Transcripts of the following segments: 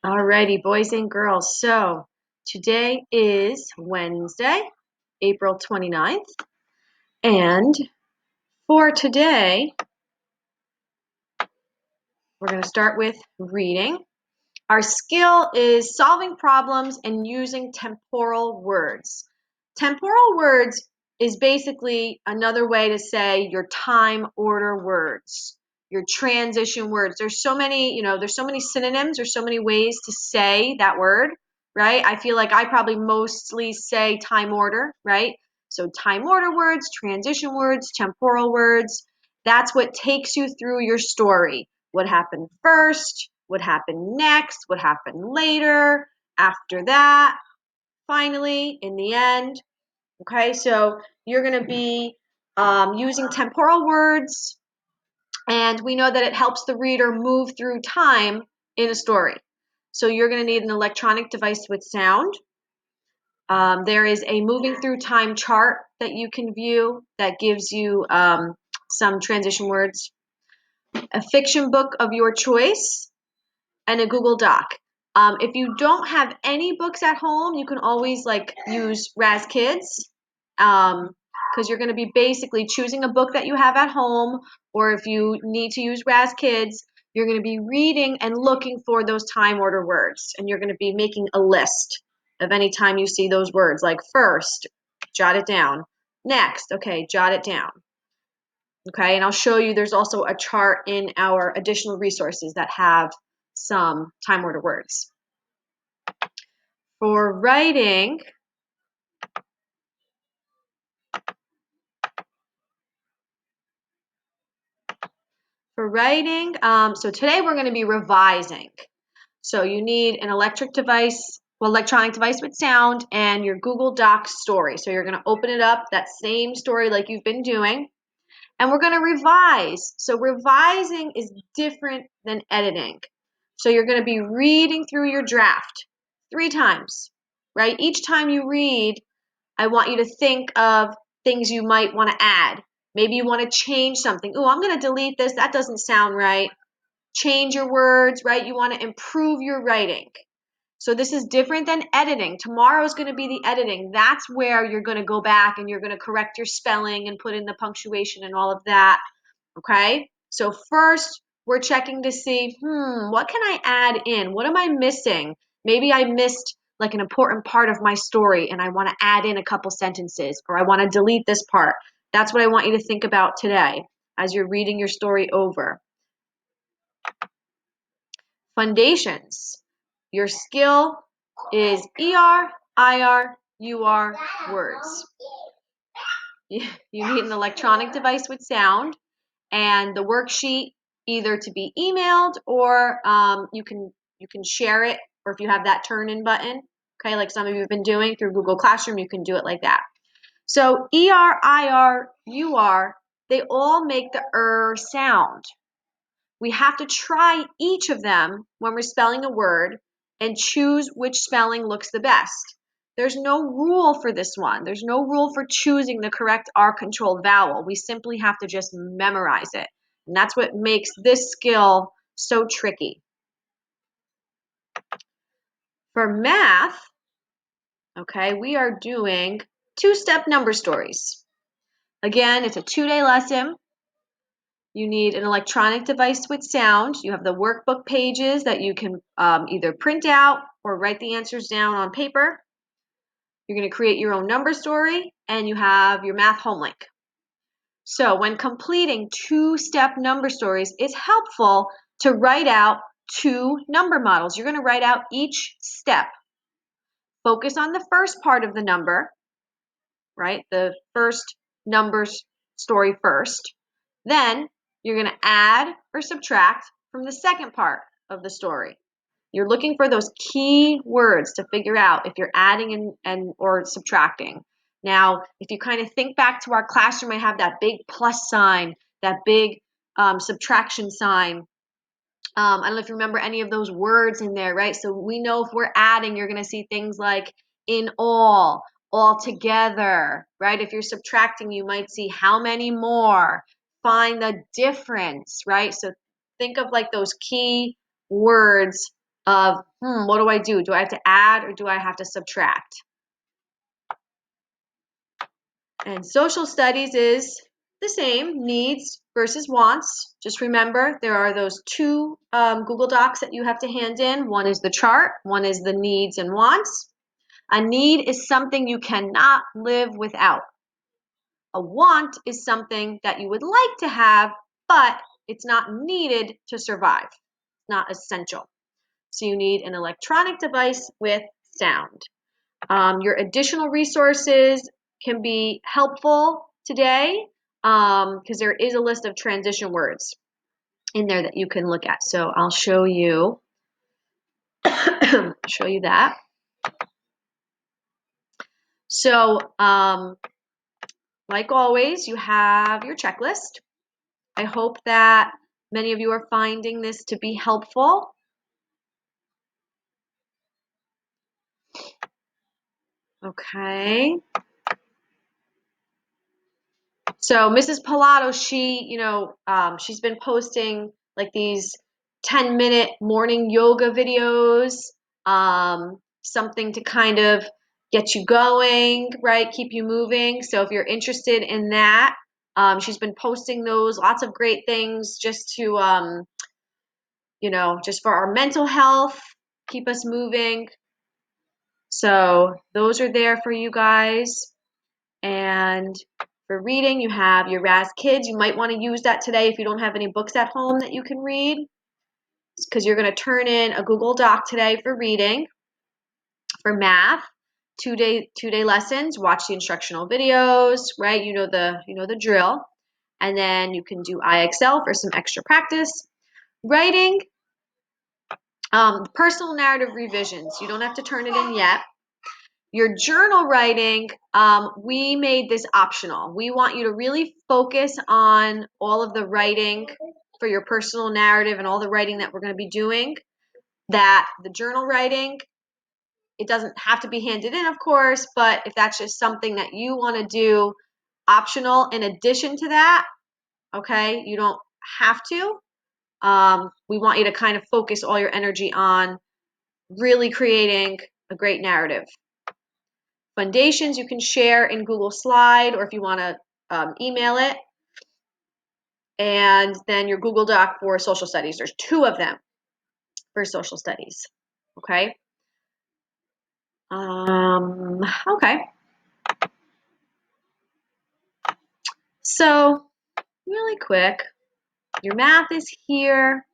Alrighty, boys and girls. So today is Wednesday, April 29th. And for today, we're going to start with reading. Our skill is solving problems and using temporal words. Temporal words is basically another way to say your time order words, your transition words. There's so many, there's so many synonyms, there's so many ways to say that word, right? I feel like I probably mostly say time order, right? So time order words, transition words, temporal words, that's what takes you through your story. What happened first? What happened next? What happened later? After that? Finally, in the end. Okay, so you're going to be using temporal words, and we know that it helps the reader move through time in a story. So you're going to need an electronic device with sound. There is a moving through time chart that you can view that gives you some transition words, a fiction book of your choice, and a Google Doc. If you don't have any books at home, you can always use Raz Kids, because you're going to be basically choosing a book that you have at home, or if you need to use Raz Kids, you're going to be reading and looking for those time order words, and you're going to be making a list of any time you see those words, like first, jot it down. Next, okay, jot it down. Okay, and I'll show you there's also a chart in our additional resources that have some time order words. For writing, so today we're going to be revising. So you need an electronic device with sound, and your Google Docs story. So you're going to open it up, that same story like you've been doing, and we're going to revise. So revising is different than editing. So you're going to be reading through your draft 3 times, right? Each time you read, I want you to think of things you might want to add. Maybe you want to change something. Oh, I'm going to delete this. That doesn't sound right. Change your words, right? You want to improve your writing. So this is different than editing. Tomorrow is going to be the editing. That's where you're going to go back and you're going to correct your spelling and put in the punctuation and all of that. Okay? So first, we're checking to see, what can I add in? What am I missing? Maybe I missed like an important part of my story and I want to add in a couple sentences, or I want to delete this part. That's what I want you to think about today as you're reading your story over. Foundations. Your skill is ER, IR, UR words. You need an electronic device with sound, and the worksheet either to be emailed, or you can share it, or if you have that turn in button, okay, like some of you have been doing through Google Classroom, you can do it like that. So ER, IR, UR, they all make the sound. We have to try each of them when we're spelling a word and choose which spelling looks the best. There's no rule for this one. There's no rule for choosing the correct R-controlled vowel. We simply have to just memorize it. And that's what makes this skill so tricky. For math, okay, we are doing 2-step number stories. Again, it's a 2-day lesson. You need an electronic device with sound. You have the workbook pages that you can either print out or write the answers down on paper. You're going to create your own number story, and you have your math home link. So when completing 2-step number stories, it's helpful to write out 2 number models. You're going to write out each step. Focus on the first part of the number, right? The first numbers story first. Then you're going to add or subtract from the second part of the story. You're looking for those key words to figure out if you're adding and or subtracting. Now, if you kind of think back to our classroom, I have that big plus sign, that big subtraction sign. I don't know if you remember any of those words in there, right? So we know if we're adding, you're going to see things like in all together, right? If you're subtracting, you might see how many more, find the difference, right? So think of like those key words of, what do I do? Do I have to add or do I have to subtract? And social studies is the same, needs versus wants. Just remember, there are those two Google Docs that you have to hand in. One is the chart, one is the needs and wants. A need is something you cannot live without. A want is something that you would like to have, but it's not needed to survive. It's not essential. So you need an electronic device with sound. Your additional resources can be helpful today because there is a list of transition words in there that you can look at. So I'll show you show you that. So like always, you have your checklist. I hope that many of you are finding this to be helpful. Okay. So Mrs. Pilato, she's been posting like these 10-minute morning yoga videos, something to kind of get you going, right? Keep you moving. So if you're interested in that, she's been posting those, lots of great things just to, just for our mental health, keep us moving. So those are there for you guys. And for reading, you have your Raz Kids. You might want to use that today if you don't have any books at home that you can read, because you're going to turn in a Google Doc today for reading. For math, two-day lessons. Watch the instructional videos, right? You know the drill. And then you can do IXL for some extra practice. Writing, personal narrative revisions. You don't have to turn it in yet. Your journal writing, we made this optional. We want you to really focus on all of the writing for your personal narrative and all the writing that we're going to be doing. That the journal writing, it doesn't have to be handed in, of course, but if that's just something that you want to do optional in addition to that, okay, you don't have to. We want you to kind of focus all your energy on really creating a great narrative. Foundations you can share in Google Slide, or if you want to email it. And then your Google Doc for social studies. There's two of them for social studies. Okay. Okay. So really quick, your math is here.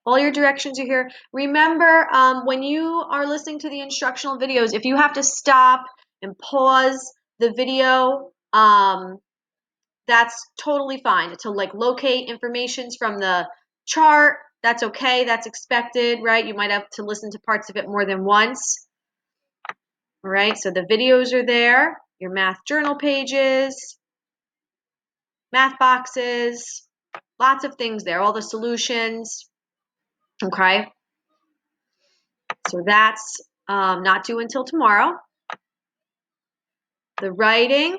All your directions are here. Remember, when you are listening to the instructional videos, if you have to stop and pause the video, that's totally fine. To like locate informations from the chart, that's okay. That's expected, right? You might have to listen to parts of it more than once. All right, so the videos are there, your math journal pages, math boxes, lots of things there, all the solutions. Okay, so that's not due until tomorrow. The writing,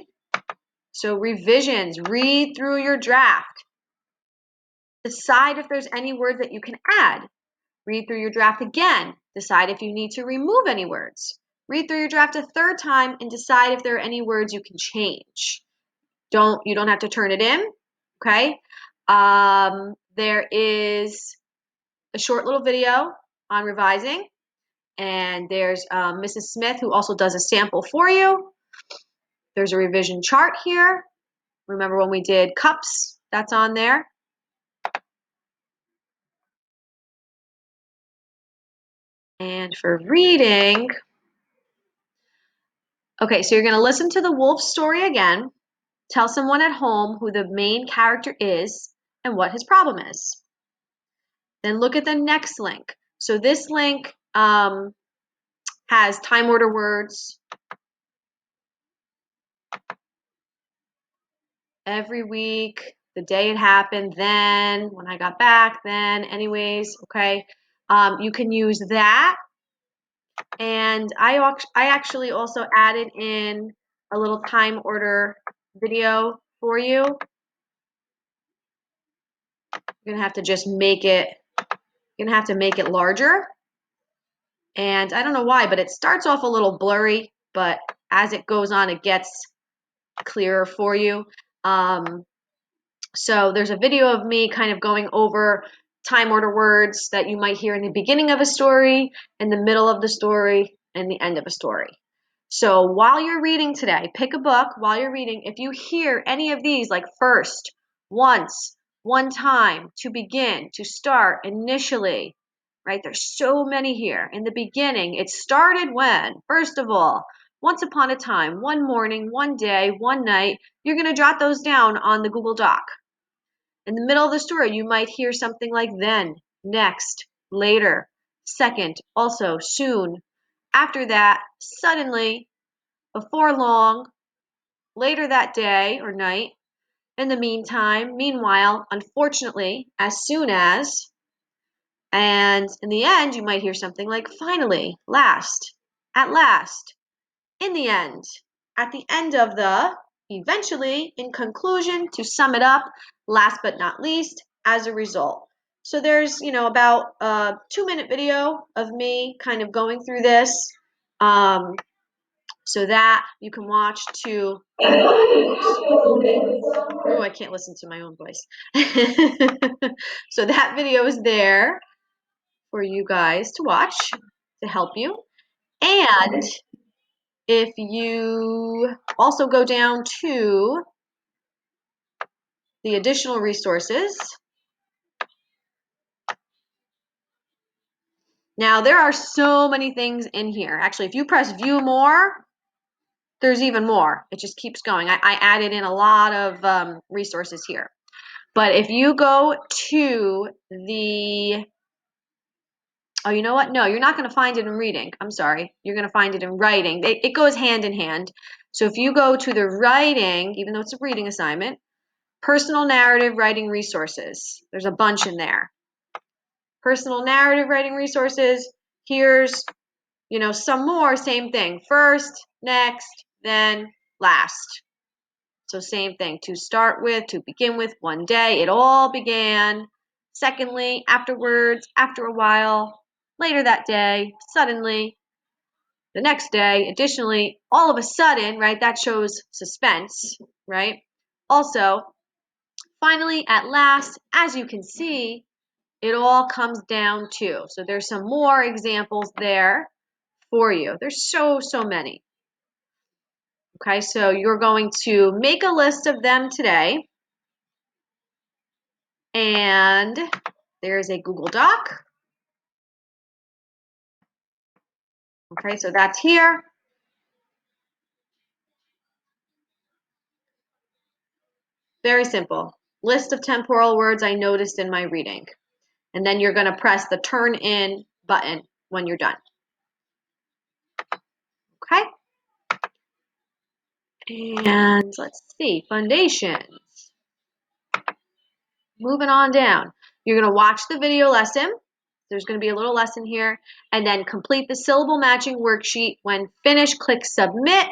so revisions, read through your draft. Decide if there's any words that you can add. Read through your draft again. Decide if you need to remove any words. Read through your draft a third time and decide if there are any words you can change. You don't have to turn it in, okay? There is a short little video on revising, and there's Mrs. Smith who also does a sample for you. There's a revision chart here. Remember when we did cups? That's on there. And for reading, okay, so you're going to listen to the wolf story again. Tell someone at home who the main character is and what his problem is. Then look at the next link. So this link has time order words. Every week, the day it happened, then, when I got back, then, anyways, okay. You can use that. And I actually also added in a little time order video for you. You're going to have to just make it, You're gonna have to make it larger. And I don't know why, but it starts off a little blurry, but as it goes on, it gets clearer for you. So there's a video of me kind of going over time order words that you might hear in the beginning of a story, in the middle of the story, and the end of a story. So while you're reading today, pick a book while you're reading. If you hear any of these, like first, once, one time, to begin, to start, initially, right? There's so many here. In the beginning, it started when? First of all, once upon a time, one morning, one day, one night. You're going to jot those down on the Google Doc. In the middle of the story, you might hear something like then, next, later, second, also, soon. After that, suddenly, before long, later that day or night. In the meantime, meanwhile, unfortunately, as soon as, and in the end, you might hear something like finally, last, at last, in the end, at the end of the, eventually, in conclusion, to sum it up, last but not least, as a result. So there's, about a 2-minute video of me kind of going through this, so that you can watch to. Oh, I can't listen to my own voice. So that video is there for you guys to watch to help you. And if you also go down to the additional resources, now there are so many things in here. Actually, if you press view more, there's even more. It just keeps going. I added in a lot of resources here. But if you go to the, oh, you know what? No, you're not going to find it in reading. I'm sorry. You're going to find it in writing. It goes hand in hand. So if you go to the writing, even though it's a reading assignment, personal narrative writing resources, there's a bunch in there. Personal narrative writing resources, here's, some more, same thing. First, next, then, last. So same thing, to start with, to begin with, one day, it all began. Secondly, afterwards, after a while, later that day, suddenly, the next day, additionally, all of a sudden, right, that shows suspense, right? Also, finally, at last, as you can see, it all comes down to. So there's some more examples there for you. There's so many. Okay, so you're going to make a list of them today. And there's a Google Doc. Okay, so that's here. Very simple. List of temporal words I noticed in my reading. And then you're going to press the turn in button when you're done. Okay? And let's see, foundations. Moving on down. You're going to watch the video lesson. There's going to be a little lesson here. And then complete the syllable matching worksheet. When finished, click submit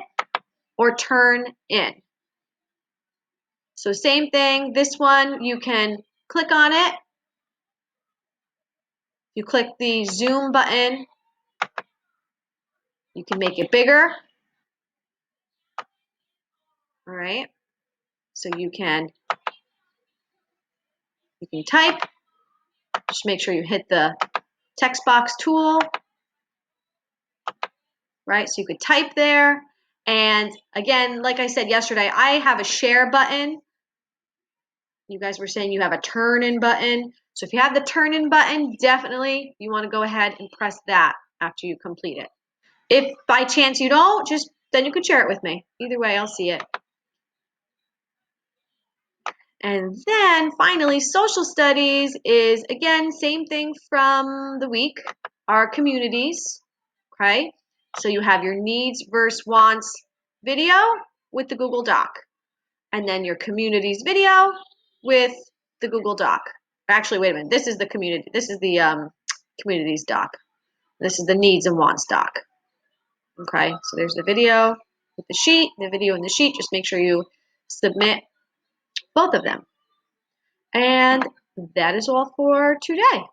or turn in. So same thing. This one, you can click on it. You click the zoom button. You can make it bigger. All right. So you can type. Just make sure you hit the text box tool. Right? So you could type there. And again, like I said yesterday, I have a share button. You guys were saying you have a turn in button. So if you have the turn in button, definitely you want to go ahead and press that after you complete it. If by chance you don't, then you can share it with me. Either way, I'll see it. And then finally, social studies is, again, same thing from the week, our communities, okay? So you have your needs versus wants video with the Google Doc, and then your communities video with the Google Doc. Actually, wait a minute, this is the communities doc. This is the needs and wants doc, okay? So there's the video with the sheet, the video and the sheet. Just make sure you submit both of them. And that is all for today.